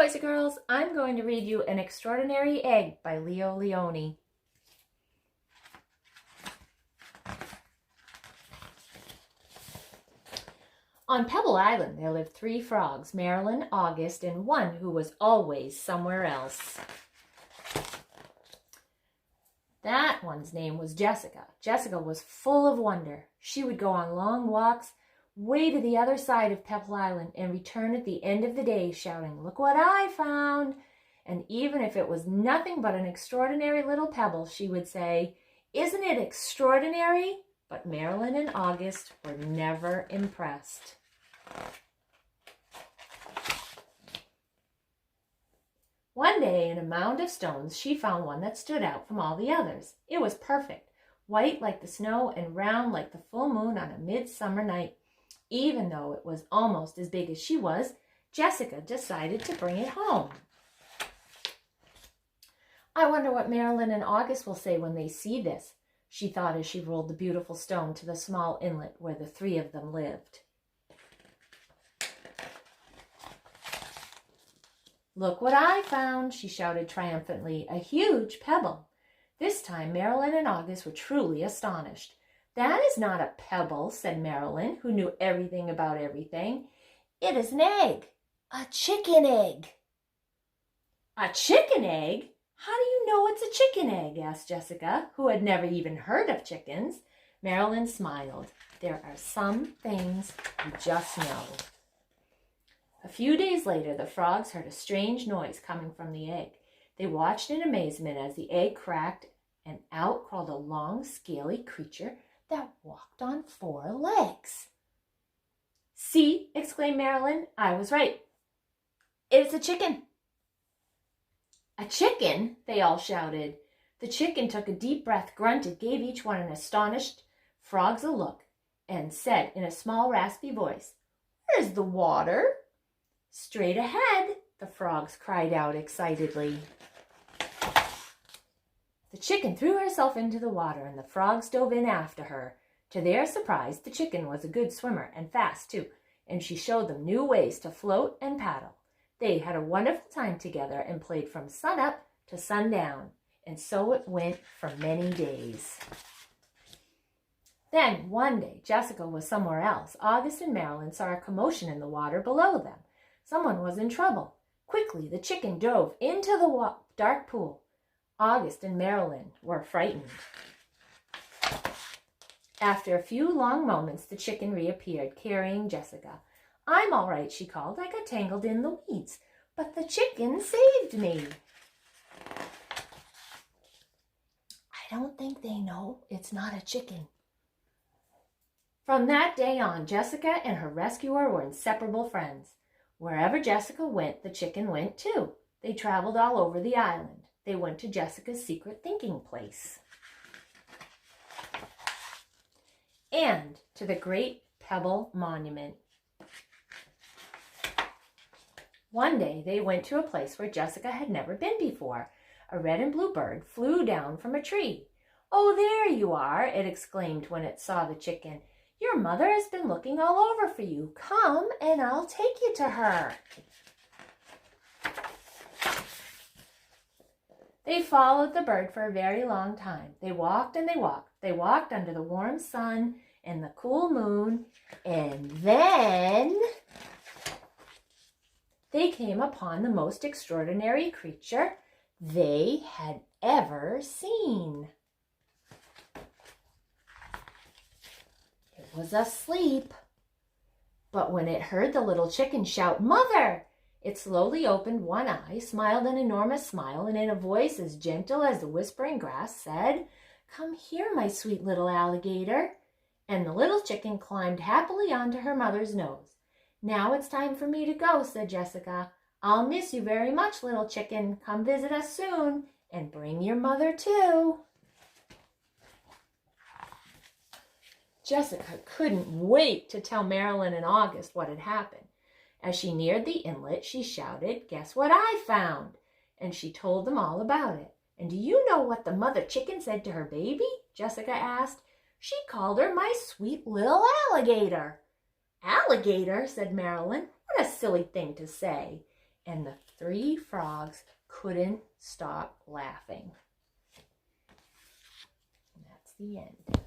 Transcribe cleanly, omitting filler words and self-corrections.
boys and girls, I'm going to read you An Extraordinary Egg by Leo Lionni. On Pebble Island there lived 3 frogs, Marilyn, August, and one who was always somewhere else. That one's name was Jessica. Jessica was full of wonder. She would go on long walks way to the other side of Pebble Island and return at the end of the day shouting, "Look what I found!" And even if it was nothing but an extraordinary little pebble, she would say, "Isn't it extraordinary?" But Marilyn and August were never impressed. One day in a mound of stones, she found one that stood out from all the others. It was perfect, white like the snow and round like the full moon on a midsummer night. Even though it was almost as big as she was, Jessica decided to bring it home. "I wonder what Marilyn and August will say when they see this," she thought as she rolled the beautiful stone to the small inlet where the 3 of them lived. "Look what I found," she shouted triumphantly, "a huge pebble." This time Marilyn and August were truly astonished. "That is not a pebble," said Marilyn, who knew everything about everything. "It is an egg, a chicken egg." "A chicken egg? How do you know it's a chicken egg?" asked Jessica, who had never even heard of chickens. Marilyn smiled. "There are some things you just know." A few days later, the frogs heard a strange noise coming from the egg. They watched in amazement as the egg cracked, and out crawled a long, scaly creature that walked on 4 legs. "See," exclaimed Marilyn, "I was right. It's a chicken." "A chicken?" they all shouted. The chicken took a deep breath, grunted, gave each one an astonished frogs a look, and said in a small, raspy voice, "Where's the water?" "Straight ahead," the frogs cried out excitedly. The chicken threw herself into the water, and the frogs dove in after her. To their surprise, the chicken was a good swimmer, and fast too, and she showed them new ways to float and paddle. They had a wonderful time together and played from sunup to sundown, and so it went for many days. Then, one day, Jessica was somewhere else. August and Marilyn saw a commotion in the water below them. Someone was in trouble. Quickly, the chicken dove into the dark pool. August and Marilyn were frightened. After a few long moments, the chicken reappeared, carrying Jessica. "I'm all right," she called. "I got tangled in the weeds, but the chicken saved me." I don't think they know it's not a chicken. From that day on, Jessica and her rescuer were inseparable friends. Wherever Jessica went, the chicken went too. They traveled all over the island. They went to Jessica's secret thinking place and to the Great Pebble Monument. One day they went to a place where Jessica had never been before. A red and blue bird flew down from a tree. "Oh, there you are," it exclaimed when it saw the chicken. "Your mother has been looking all over for you. Come and I'll take you to her." They followed the bird for a very long time. They walked and they walked. They walked under the warm sun and the cool moon, and then they came upon the most extraordinary creature they had ever seen. It was asleep. But when it heard the little chicken shout, "Mother!" it slowly opened one eye, smiled an enormous smile, and in a voice as gentle as the whispering grass said, "Come here, my sweet little alligator." And the little chicken climbed happily onto her mother's nose. "Now it's time for me to go," said Jessica. "I'll miss you very much, little chicken. Come visit us soon, and bring your mother too." Jessica couldn't wait to tell Marilyn and August what had happened. As she neared the inlet, she shouted, "Guess what I found?" And she told them all about it. "And do you know what the mother chicken said to her baby?" Jessica asked. "She called her my sweet little alligator." "Alligator?" said Marilyn. "What a silly thing to say." and the 3 frogs couldn't stop laughing. And that's the end.